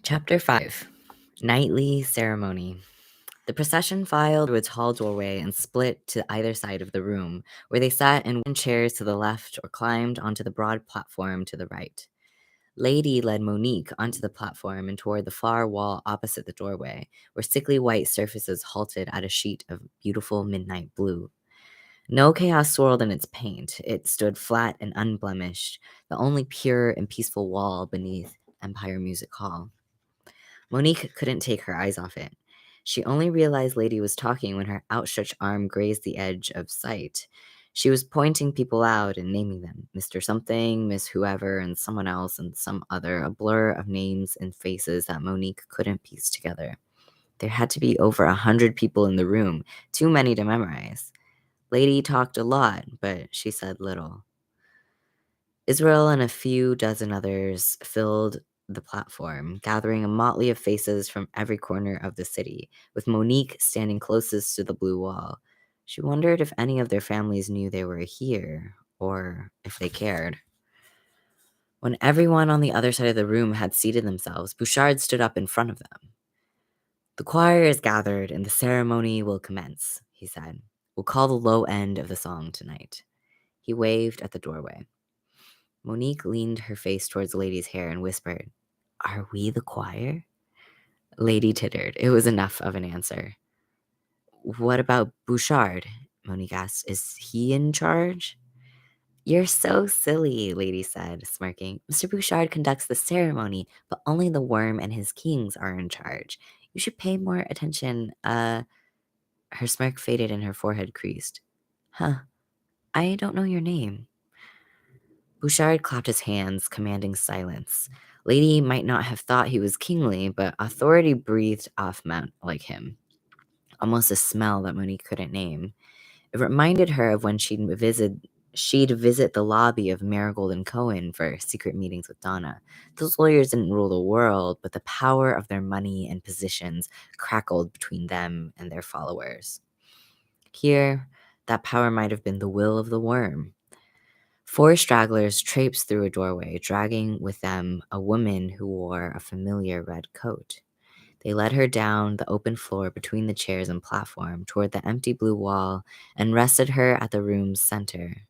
Chapter 5. Nightly Ceremony. The procession filed through a tall doorway and split to either side of the room, where they sat in wooden chairs to the left or climbed onto the broad platform to the right. Lady led Monique onto the platform and toward the far wall opposite the doorway, where sickly white surfaces halted at a sheet of beautiful midnight blue. No chaos swirled in its paint. It stood flat and unblemished, the only pure and peaceful wall beneath Empire Music Hall. Monique couldn't take her eyes off it. She only realized Lady was talking when her outstretched arm grazed the edge of sight. She was pointing people out and naming them Mr. Something, Miss Whoever, and someone else, and some other, a blur of names and faces that Monique couldn't piece together. There had to be over 100 people in the room, too many to memorize. Lady talked a lot, but she said little. Israel and a few dozen others filled the platform, gathering a motley of faces from every corner of the city, with Monique standing closest to the blue wall. She wondered if any of their families knew they were here, or if they cared. When everyone on the other side of the room had seated themselves, Bouchard stood up in front of them. "The choir is gathered and the ceremony will commence," he said. "We'll call the low end of the song tonight." He waved at the doorway. Monique leaned her face towards Lady's hair and whispered, "Are we the choir?" Lady tittered. It was enough of an answer. "What about Bouchard?" Monique asked. "Is he in charge?" "You're so silly," Lady said, smirking. "Mr. Bouchard conducts the ceremony, but only the worm and his kings are in charge. You should pay more attention." Her smirk faded and her forehead creased. "Huh, I don't know your name." Bouchard clapped his hands, commanding silence. Lady might not have thought he was kingly, but authority breathed off Mount like him, almost a smell that Monique couldn't name. It reminded her of when she'd visit the lobby of Marigold and Cohen for secret meetings with Donna. Those lawyers didn't rule the world, but the power of their money and positions crackled between them and their followers. Here, that power might have been the will of the worm. 4 stragglers traipsed through a doorway, dragging with them a woman who wore a familiar red coat. They led her down the open floor between the chairs and platform toward the empty blue wall and rested her at the room's center.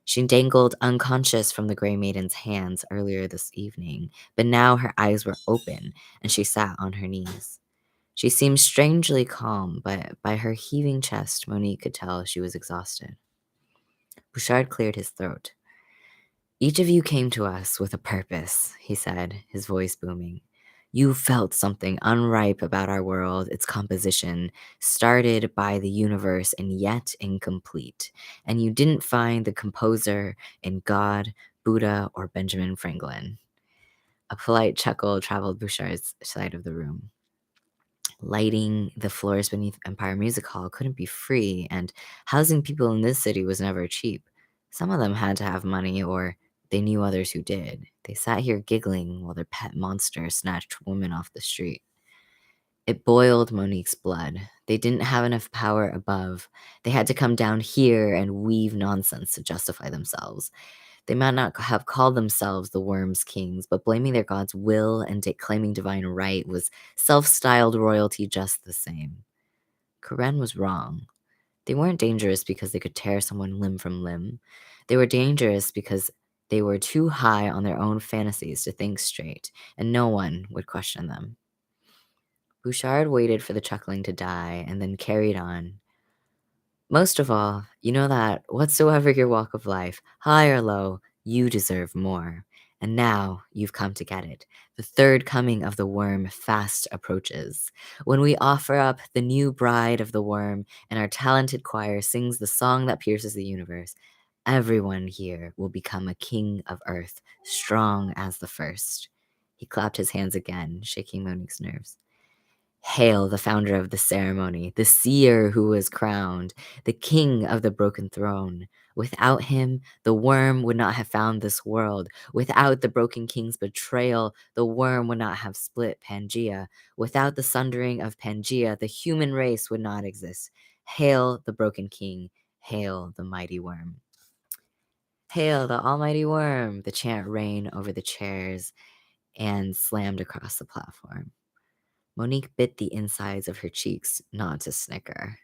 She dangled unconscious from the Gray Maiden's hands earlier this evening, but now her eyes were open and she sat on her knees. She seemed strangely calm, but by her heaving chest, Monique could tell she was exhausted. Bouchard cleared his throat. "Each of you came to us with a purpose," he said, his voice booming. "You felt something unripe about our world, its composition, started by the universe and yet incomplete. And you didn't find the composer in God, Buddha, or Benjamin Franklin." A polite chuckle traveled Bouchard's side of the room. Lighting the floors beneath Empire Music Hall couldn't be free, and housing people in this city was never cheap. Some of them had to have money, or they knew others who did. They sat here giggling while their pet monster snatched women off the street. It boiled Monique's blood. They didn't have enough power above. They had to come down here and weave nonsense to justify themselves. They might not have called themselves the Worm's Kings, but blaming their god's will and claiming divine right was self-styled royalty just the same. Karen was wrong. They weren't dangerous because they could tear someone limb from limb. They were dangerous because they were too high on their own fantasies to think straight, and no one would question them. Bouchard waited for the chuckling to die and then carried on. "Most of all, you know that whatsoever your walk of life, high or low, you deserve more. And now you've come to get it. The third coming of the worm fast approaches. When we offer up the new bride of the worm and our talented choir sings the song that pierces the universe, everyone here will become a king of earth, strong as the first." He clapped his hands again, shaking Monique's nerves. "Hail the founder of the ceremony, the seer who was crowned, the king of the broken throne. Without him, the worm would not have found this world. Without the broken king's betrayal, the worm would not have split Pangea. Without the sundering of Pangea, the human race would not exist. Hail the broken king. Hail the mighty worm." "Hail the almighty worm," the chant rang over the chairs. and slammed across the platform. Monique bit the insides of her cheeks not to snicker.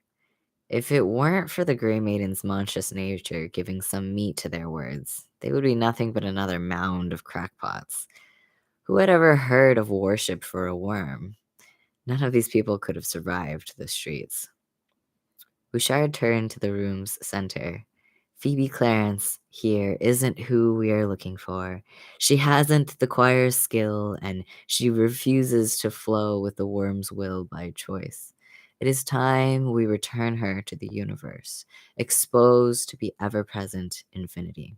If it weren't for the Grey Maiden's monstrous nature giving some meat to their words, they would be nothing but another mound of crackpots. Who had ever heard of worship for a worm? None of these people could have survived the streets. Bouchard turned to the room's center. Phoebe Clarence here isn't who we are looking for. She hasn't the choir's skill, and she refuses to flow with the worm's will by choice. It is time we return her to the universe, exposed to be ever-present infinity.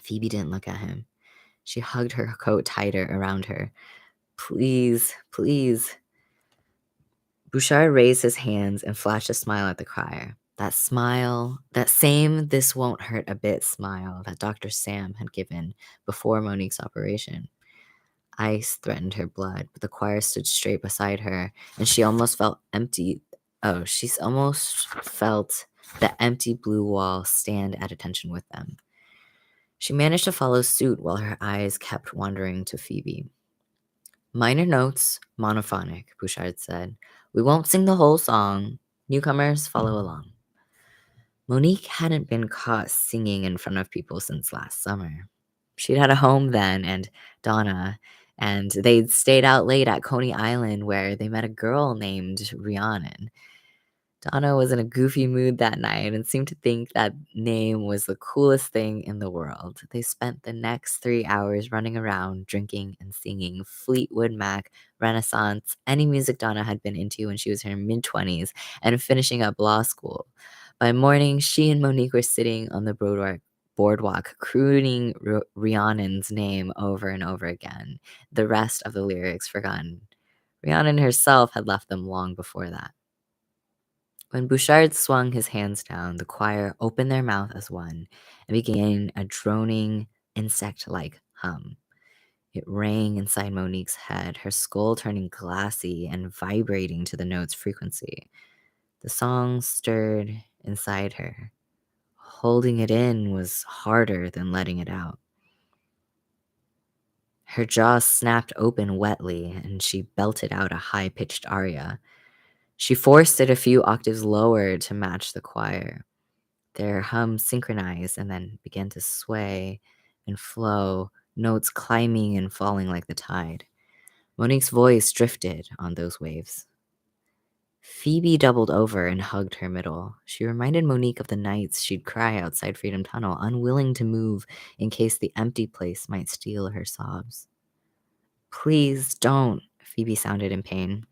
Phoebe didn't look at him. She hugged her coat tighter around her. Please, please. Bouchard raised his hands and flashed a smile at the crier. That smile, that same this won't hurt a bit smile that Dr. Sam had given before Monique's operation. Ice threatened her blood, but the choir stood straight beside her, and she almost felt empty. Oh, she almost felt the empty blue wall stand at attention with them. She managed to follow suit while her eyes kept wandering to Phoebe. Minor notes, monophonic, Bouchard said. We won't sing the whole song. Newcomers, follow along. Monique hadn't been caught singing in front of people since last summer. She'd had a home then, and Donna, and they'd stayed out late at Coney Island where they met a girl named Rhiannon. Donna was in a goofy mood that night and seemed to think that name was the coolest thing in the world. They spent the next 3 hours running around, drinking and singing Fleetwood Mac, Renaissance, any music Donna had been into when she was in her mid-20s, and finishing up law school. By morning, she and Monique were sitting on the boardwalk crooning Rhiannon's name over and over again, the rest of the lyrics forgotten. Rhiannon herself had left them long before that. When Bouchard swung his hands down, the choir opened their mouth as one and began a droning, insect-like hum. It rang inside Monique's head, her skull turning glassy and vibrating to the note's frequency. The song stirred inside her. Holding it in was harder than letting it out. Her jaw snapped open wetly, and she belted out a high-pitched aria. She forced it a few octaves lower to match the choir. Their hum synchronized and then began to sway and flow, notes climbing and falling like the tide. Monique's voice drifted on those waves. Phoebe doubled over and hugged her middle. She reminded Monique of the nights she'd cry outside Freedom Tunnel, unwilling to move in case the empty place might steal her sobs. Please don't, Phoebe sounded in pain.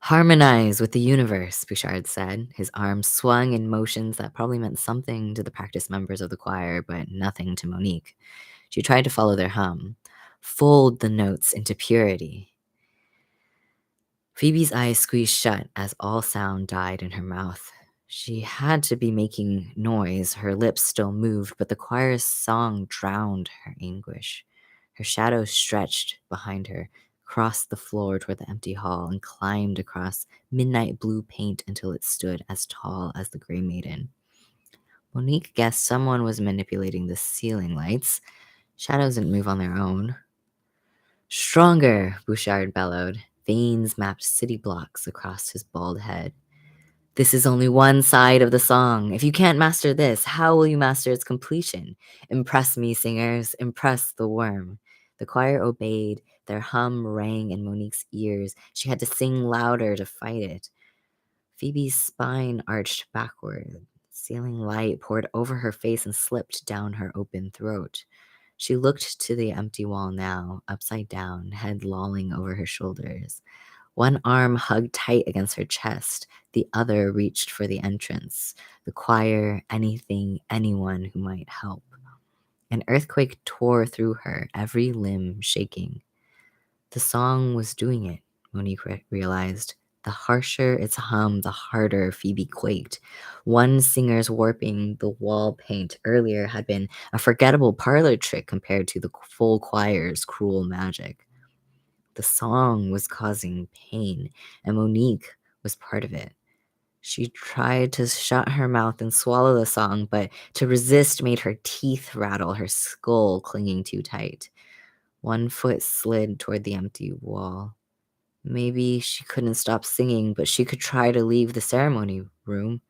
Harmonize with the universe, Bouchard said. His arms swung in motions that probably meant something to the practiced members of the choir, but nothing to Monique. She tried to follow their hum. Fold the notes into purity. Phoebe's eyes squeezed shut as all sound died in her mouth. She had to be making noise. Her lips still moved, but the choir's song drowned her anguish. Her shadow stretched behind her, crossed the floor toward the empty hall, and climbed across midnight blue paint until it stood as tall as the Grey Maiden. Monique guessed someone was manipulating the ceiling lights. Shadows didn't move on their own. Stronger, Bouchard bellowed. Veins mapped city blocks across his bald head. This is only one side of the song. If you can't master this, how will you master its completion? Impress me, singers. Impress the worm. The choir obeyed. Their hum rang in Monique's ears. She had to sing louder to fight it. Phoebe's spine arched backward. Ceiling light poured over her face and slipped down her open throat. She looked to the empty wall now, upside down, head lolling over her shoulders. One arm hugged tight against her chest. The other reached for the entrance. The choir, anything, anyone who might help. An earthquake tore through her, every limb shaking. The song was doing it, Monique realized. The harsher its hum, the harder Phoebe quaked. One singer's warping the wall paint earlier had been a forgettable parlor trick compared to the full choir's cruel magic. The song was causing pain, and Monique was part of it. She tried to shut her mouth and swallow the song, but to resist made her teeth rattle, her skull clinging too tight. One foot slid toward the empty wall. Maybe she couldn't stop singing, but she could try to leave the ceremony room.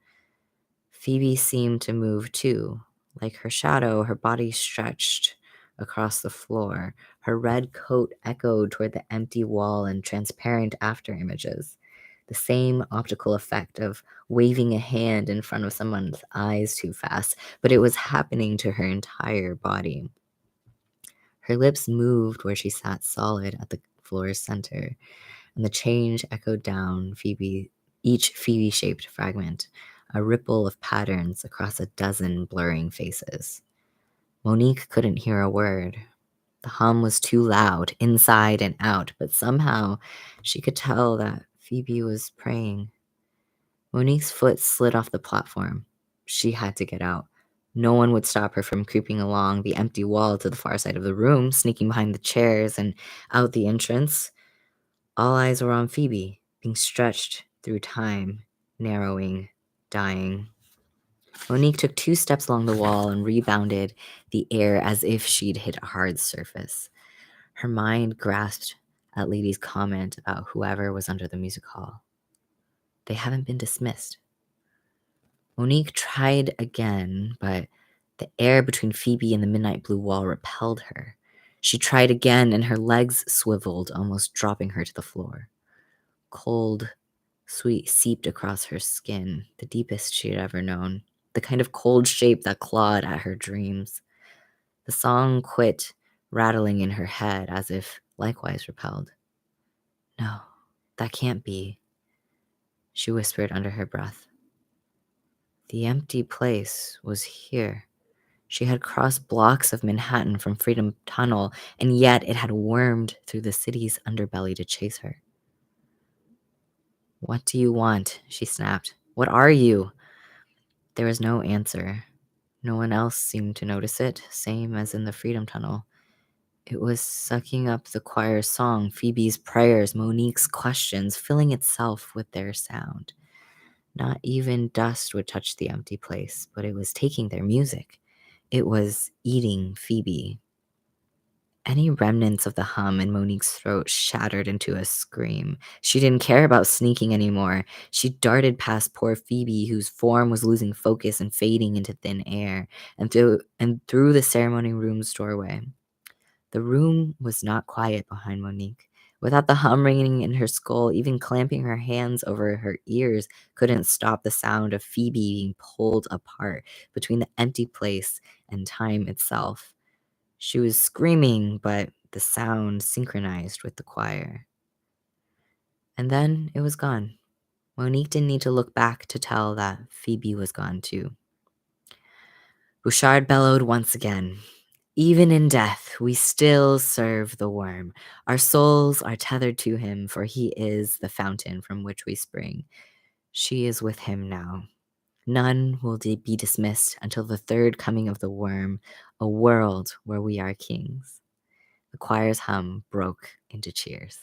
Phoebe seemed to move too. Like her shadow, her body stretched across the floor. Her red coat echoed toward the empty wall and transparent after images. The same optical effect of waving a hand in front of someone's eyes too fast, but it was happening to her entire body. Her lips moved where she sat solid at the floor's center, and the change echoed down each Phoebe-shaped fragment, a ripple of patterns across a dozen blurring faces. Monique couldn't hear a word. The hum was too loud, inside and out, but somehow she could tell that Phoebe was praying. Monique's foot slid off the platform. She had to get out. No one would stop her from creeping along the empty wall to the far side of the room, sneaking behind the chairs and out the entrance. All eyes were on Phoebe, being stretched through time, narrowing, dying. Monique took 2 steps along the wall and rebounded the air as if she'd hit a hard surface. Her mind grasped at Lady's comment about whoever was under the music hall. They haven't been dismissed. Monique tried again, but the air between Phoebe and the midnight blue wall repelled her. She tried again, and her legs swiveled, almost dropping her to the floor. Cold, sweet seeped across her skin, the deepest she had ever known, the kind of cold shape that clawed at her dreams. The song quit rattling in her head as if likewise repelled. No, that can't be, she whispered under her breath. The empty place was here. She had crossed blocks of Manhattan from Freedom Tunnel, and yet it had wormed through the city's underbelly to chase her. What do you want? She snapped. What are you? There was no answer. No one else seemed to notice it, same as in the Freedom Tunnel. It was sucking up the choir's song, Phoebe's prayers, Monique's questions, filling itself with their sound. Not even dust would touch the empty place, but it was taking their music. It was eating Phoebe. Any remnants of the hum in Monique's throat shattered into a scream. She didn't care about sneaking anymore. She darted past poor Phoebe, whose form was losing focus and fading into thin air, and through the ceremony room's doorway. The room was not quiet behind Monique. Without the hum ringing in her skull, even clamping her hands over her ears couldn't stop the sound of Phoebe being pulled apart between the empty place and time itself. She was screaming, but the sound synchronized with the choir. And then it was gone. Monique didn't need to look back to tell that Phoebe was gone too. Bouchard bellowed once again. Even in death, we still serve the worm. Our souls are tethered to him, for he is the fountain from which we spring. She is with him now. None will be dismissed until the third coming of the worm, a world where we are kings. The choir's hum broke into cheers.